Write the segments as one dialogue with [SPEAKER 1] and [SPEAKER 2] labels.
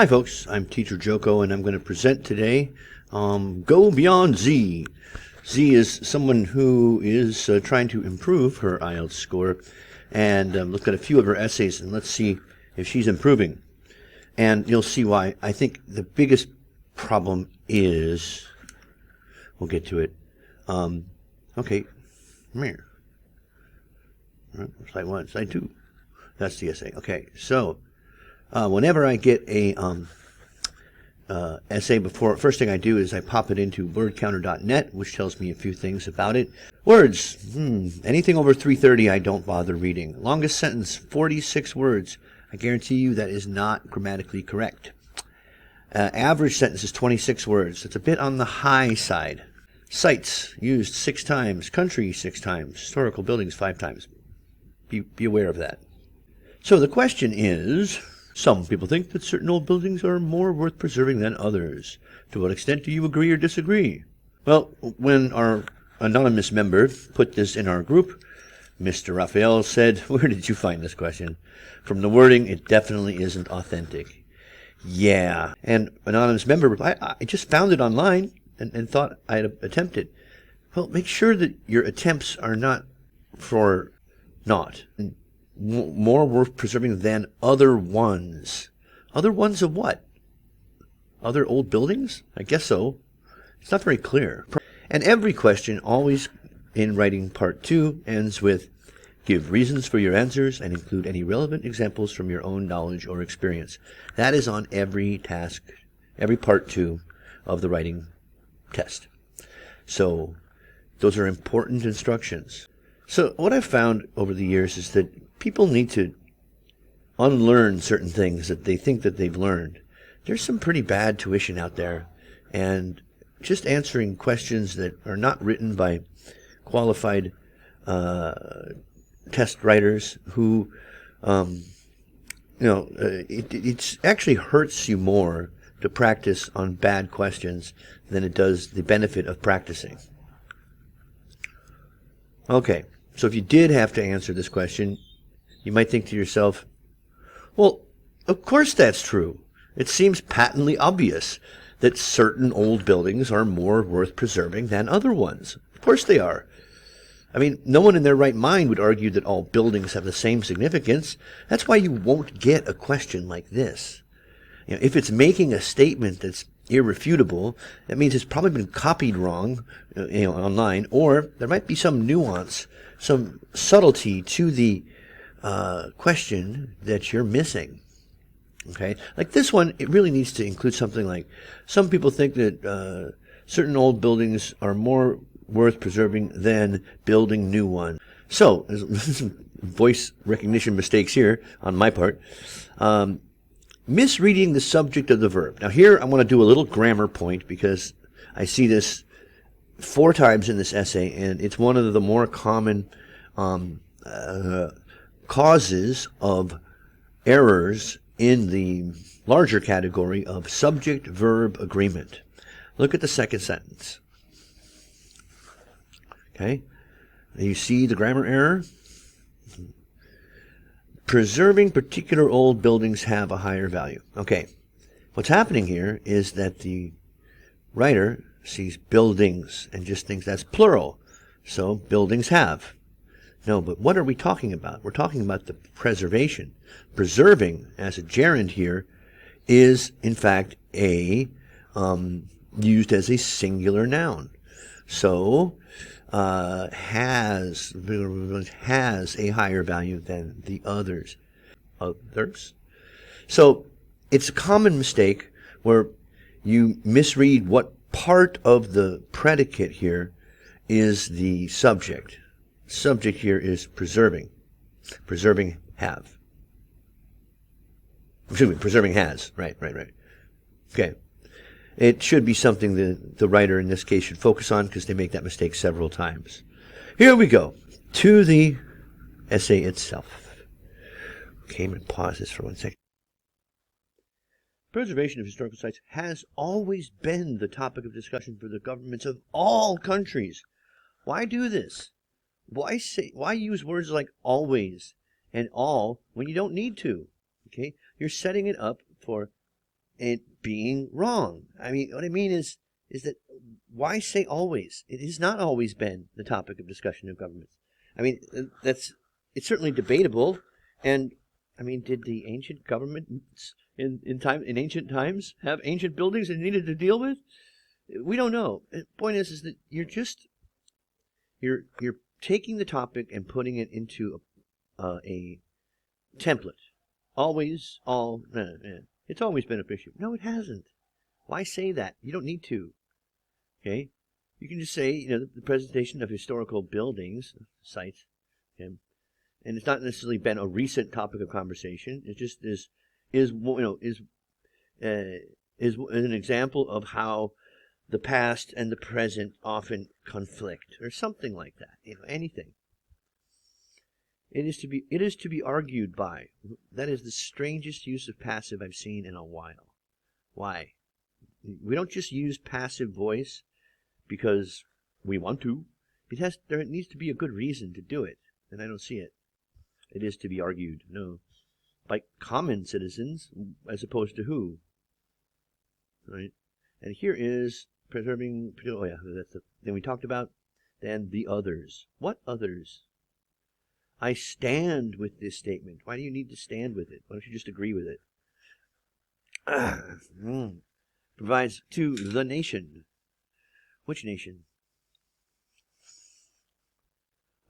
[SPEAKER 1] Hi folks, I'm Teacher Joko and I'm going to present today Go Beyond Z. Z is someone who is trying to improve her IELTS score, and look at a few of her essays and let's see if she's improving. And you'll see why. I think the biggest problem is, we'll get to it. Okay, come here. Slide 1, slide 2. That's the essay. Okay, so whenever I get a essay before, first thing I do is I pop it into wordcounter.net, which tells me a few things about it. Words, anything over 330 I don't bother reading. Longest sentence, 46 words. I guarantee you that is not grammatically correct. Average sentence is 26 words. It's a bit on the high side. Sites used 6 times. Country 6 times. Historical buildings 5 times. Be aware of that. So the question is, some people think that certain old buildings are more worth preserving than others. To what extent do you agree or disagree? Well, when our anonymous member put this in our group, Mr. Raphael said, "Where did you find this question?" From the wording, it definitely isn't authentic. Yeah. And anonymous member replied, I just found it online and thought I'd attempt it. Well, make sure that your attempts are not for naught. More worth preserving than other ones. Other ones of what? Other old buildings? I guess so. It's not very clear. And every question, always in writing part 2, ends with, give reasons for your answers and include any relevant examples from your own knowledge or experience. That is on every task, every part 2 of the writing test. So those are important instructions. So what I've found over the years is that people need to unlearn certain things that they think that they've learned. There's some pretty bad tuition out there, and just answering questions that are not written by qualified test writers who, it actually hurts you more to practice on bad questions than it does the benefit of practicing. Okay, so if you did have to answer this question, you might think to yourself, well, of course that's true. It seems patently obvious that certain old buildings are more worth preserving than other ones. Of course they are. I mean, no one in their right mind would argue that all buildings have the same significance. That's why you won't get a question like this. If it's making a statement that's irrefutable, that means it's probably been copied wrong, online, or there might be some nuance, some subtlety to the question that you're missing. Okay, like this one, it really needs to include something like, some people think that certain old buildings are more worth preserving than building new ones. So, there's some voice recognition mistakes here on my part. Misreading the subject of the verb. Now here I want to do a little grammar point because I see this 4 times in this essay, and it's one of the more common causes of errors in the larger category of subject-verb agreement. Look at the second sentence. Okay, you see the grammar error? Preserving particular old buildings have a higher value. Okay, what's happening here is that the writer sees buildings and just thinks that's plural. So buildings have. No, but what are we talking about? We're talking about the preservation. Preserving, as a gerund here, is in fact used as a singular noun. So has a higher value than the others. So it's a common mistake where you misread what part of the predicate here is the subject. Subject here is preserving. Preserving have. Excuse me, preserving has. Right. Okay. It should be something that the writer in this case should focus on because they make that mistake several times. Here we go to the essay itself. Okay, I'm going to pause this for 1 second. Preservation of historical sites has always been the topic of discussion for the governments of all countries. Why do this? Why use words like always and all when you don't need to? Okay, you're setting it up for it being wrong. I mean, what I mean is that why say always? It has not always been the topic of discussion of governments. I mean, it's certainly debatable. And I mean, did the ancient governments in ancient times have ancient buildings they needed to deal with? We don't know. The point is that you're taking the topic and putting it into a template. Always, it's always been a issue. No, it hasn't. Why say that? You don't need to. Okay, you can just say, the presentation of historical buildings, sites, okay? And it's not necessarily been a recent topic of conversation. It just is an example of how the past and the present often conflict, or something like that. Anything. It is to be argued by. That is the strangest use of passive I've seen in a while. Why? We don't just use passive voice because we want to. There needs to be a good reason to do it, and I don't see it. It is to be argued. No, by common citizens as opposed to who? Right. And here is preserving. Oh yeah, that's the thing we talked about. Then the others. What others? I stand with this statement. Why do you need to stand with it? Why don't you just agree with it? Provides to the nation. Which nation?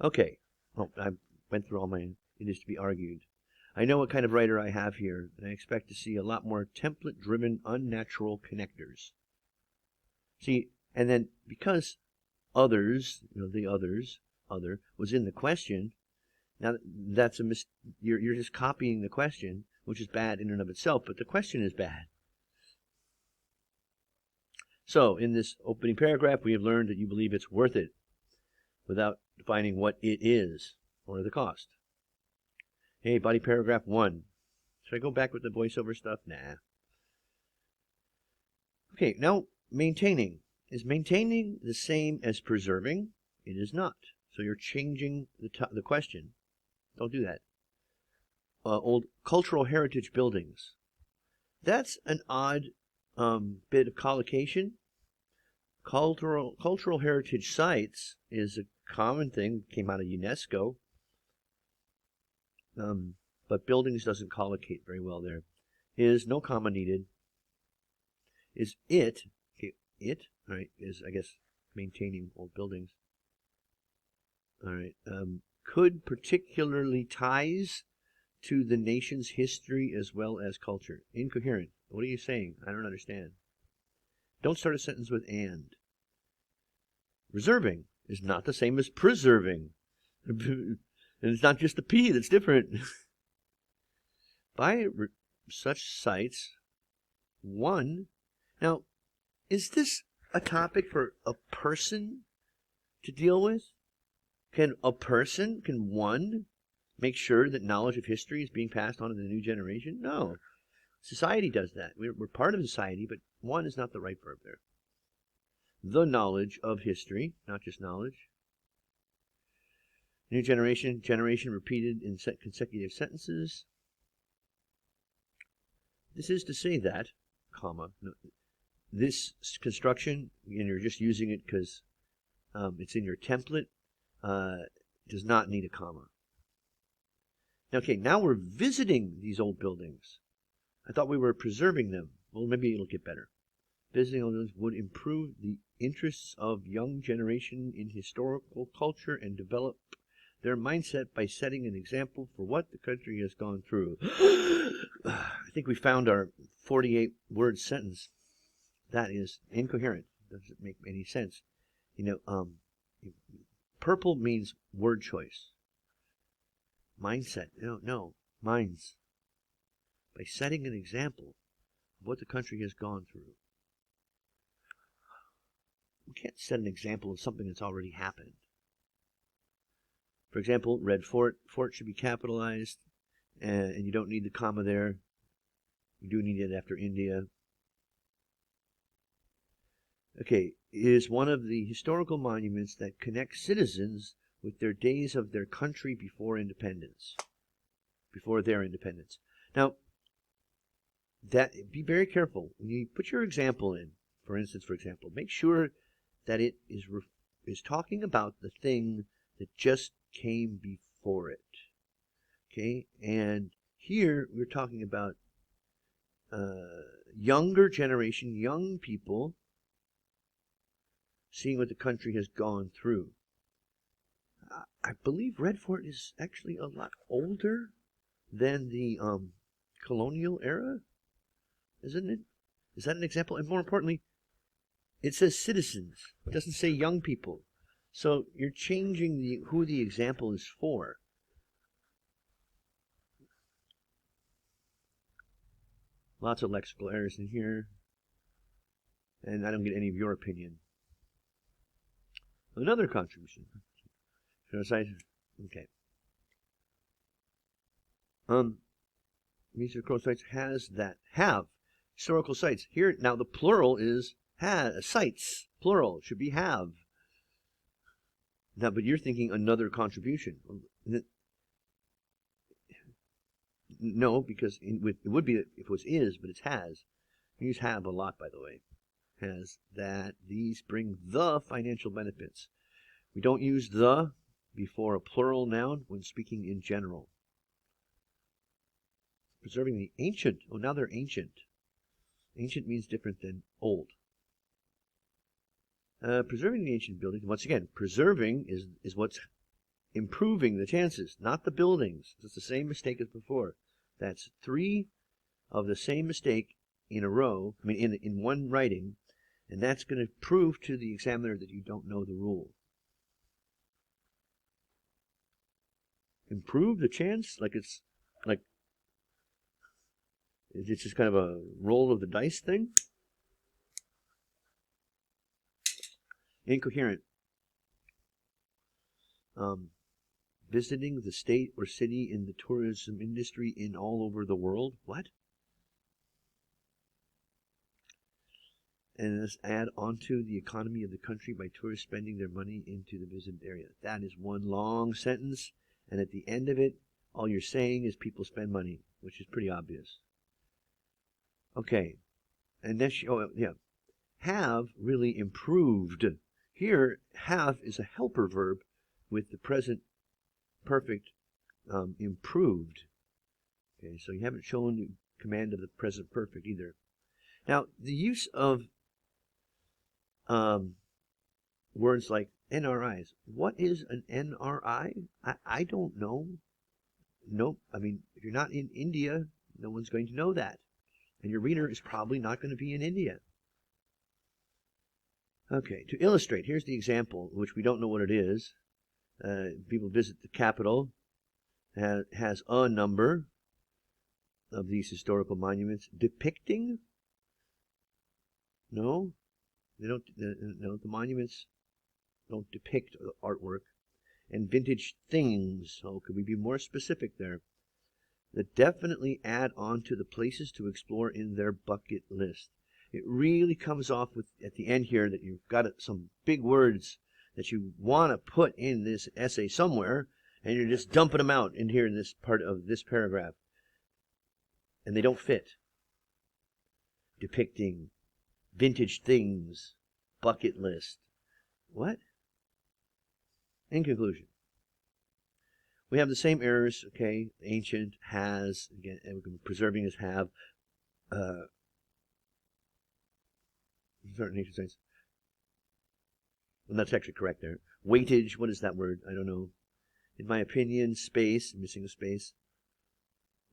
[SPEAKER 1] Okay. Oh, I went through all my. It is to be argued. I know what kind of writer I have here, and I expect to see a lot more template-driven, unnatural connectors. See, and then because others, the other, was in the question, now that's you're just copying the question, which is bad in and of itself, but the question is bad. So, in this opening paragraph, we have learned that you believe it's worth it without defining what it is or the cost. Hey, body paragraph 1. Should I go back with the voiceover stuff? Nah. Okay, now maintaining. Is maintaining the same as preserving? It is not. So you're changing the question. Don't do that. Old cultural heritage buildings. That's an odd bit of collocation. Cultural heritage sites is a common thing. Came out of UNESCO. But buildings doesn't collocate very well there. Is no comma needed. Is it, okay, it, all right, is, I guess, maintaining old buildings. All right. Could particularly ties to the nation's history as well as culture. Incoherent. What are you saying? I don't understand. Don't start a sentence with and. Reserving is not the same as preserving. And it's not just the P that's different. By such sites, one. Now, is this a topic for a person to deal with? Can one, make sure that knowledge of history is being passed on to the new generation? No. Society does that. We're part of society, but one is not the right verb there. The knowledge of history, not just knowledge. New generation repeated in consecutive sentences. This is to say that, comma, no, this construction, and you're just using it because it's in your template, does not need a comma. Okay, now we're visiting these old buildings. I thought we were preserving them. Well, maybe it'll get better. Visiting old buildings would improve the interests of young generation in historical culture and develop their mindset by setting an example for what the country has gone through. I think we found our 48-word sentence. That is incoherent. Doesn't make any sense. Purple means word choice. Mindset. No. Minds. By setting an example of what the country has gone through. We can't set an example of something that's already happened. For example, red fort. Fort should be capitalized, and you don't need the comma there. You do need it after India. Okay, is one of the historical monuments that connect citizens with their days of their country before independence. Before their independence. Now, that be very careful when you put your example in. For example, make sure that it is talking about the thing that just came before it. Okay, and here we're talking about younger generation, young people seeing what the country has gone through. I believe Redfort is actually a lot older than the colonial era, isn't it? Is that an example? And more importantly, it says citizens. It doesn't say young people. So you're changing who the example is for. Lots of lexical errors in here. And I don't get any of your opinion. Another contribution. Okay. Historical sites have historical sites. Here now the plural is sites. Plural should be have. Now, but you're thinking another contribution. No, because it would be if it was is, but it's has. We use have a lot, by the way. Has that these bring the financial benefits. We don't use the before a plural noun when speaking in general. Preserving the ancient. Oh, now they're ancient. Ancient means different than old. Preserving the ancient buildings. Once again, preserving is what's improving the chances, not the buildings. It's the same mistake as before. That's 3 of the same mistake in a row, I mean in one writing, and that's going to prove to the examiner that you don't know the rule. Improve the chance, like it's just kind of a roll of the dice thing. Incoherent. Visiting the state or city in the tourism industry in all over the world. What? And let's add onto the economy of the country by tourists spending their money into the visited area. That is one long sentence, and at the end of it, all you're saying is people spend money, which is pretty obvious. Okay, and then have really improved. Here, have is a helper verb with the present perfect improved. Okay, so you haven't shown the command of the present perfect either. Now, the use of words like NRIs. What is an NRI? I don't know. Nope. I mean, if you're not in India, no one's going to know that. And your reader is probably not going to be in India. Okay, to illustrate, here's the example, which we don't know what it is. People visit the capital, has a number of these historical monuments depicting. No, they don't. No, the monuments don't depict artwork. And vintage things. Oh, could we be more specific there? That definitely add on to the places to explore in their bucket list. It really comes off with at the end here that you've got some big words that you want to put in this essay somewhere, and you're just dumping them out in here in this part of this paragraph. And they don't fit. Depicting, vintage things, bucket list. What? In conclusion, we have the same errors, okay? Ancient, has, again, preserving is have. Certain ancient sites. Well, that's actually correct there. Weightage, what is that word? I don't know. In my opinion, space, missing a space.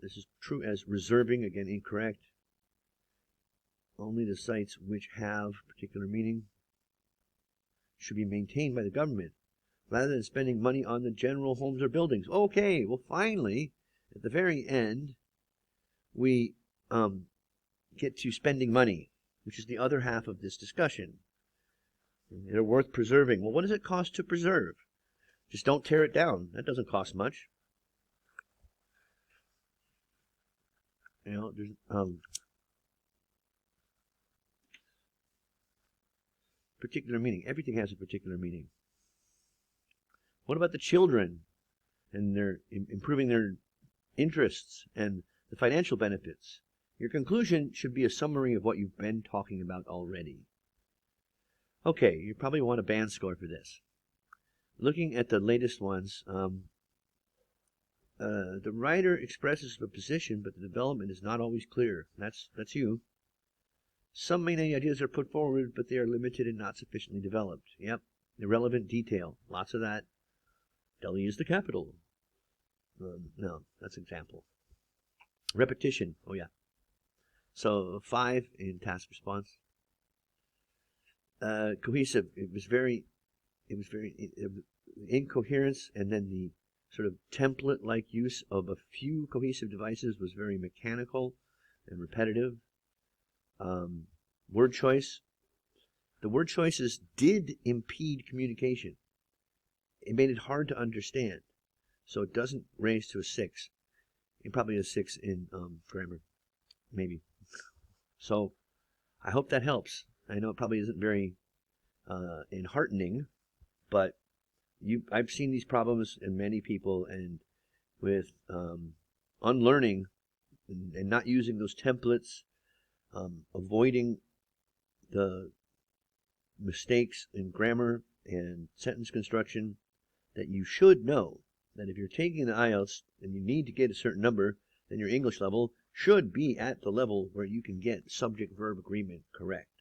[SPEAKER 1] This is true as reserving, again, incorrect. Only the sites which have particular meaning should be maintained by the government, rather than spending money on the general homes or buildings. Okay, well, finally, at the very end, we get to spending money, which is the other half of this discussion. They're worth preserving. Well, what does it cost to preserve? Just don't tear it down. That doesn't cost much. You know, there's particular meaning. Everything has a particular meaning. What about the children and their improving their interests and the financial benefits? Your conclusion should be a summary of what you've been talking about already. Okay, you probably want a band score for this. Looking at the latest ones, the writer expresses the position, but the development is not always clear. That's you. Some main ideas are put forward, but they are limited and not sufficiently developed. Yep. Irrelevant detail. Lots of that. Delhi is the capital. No, that's example. Repetition. Oh, yeah. So 5 in task response. Cohesive. It was very incoherence, and then the sort of template-like use of a few cohesive devices was very mechanical and repetitive. Word choice. The word choices did impede communication. It made it hard to understand. So it doesn't raise to a 6. It probably a 6 in grammar. Maybe. So I hope that helps. I know it probably isn't very enheartening, but I've seen these problems in many people, and with unlearning and not using those templates, avoiding the mistakes in grammar and sentence construction, that you should know that if you're taking the IELTS and you need to get a certain number, then your English level should be at the level where you can get subject-verb agreement correct.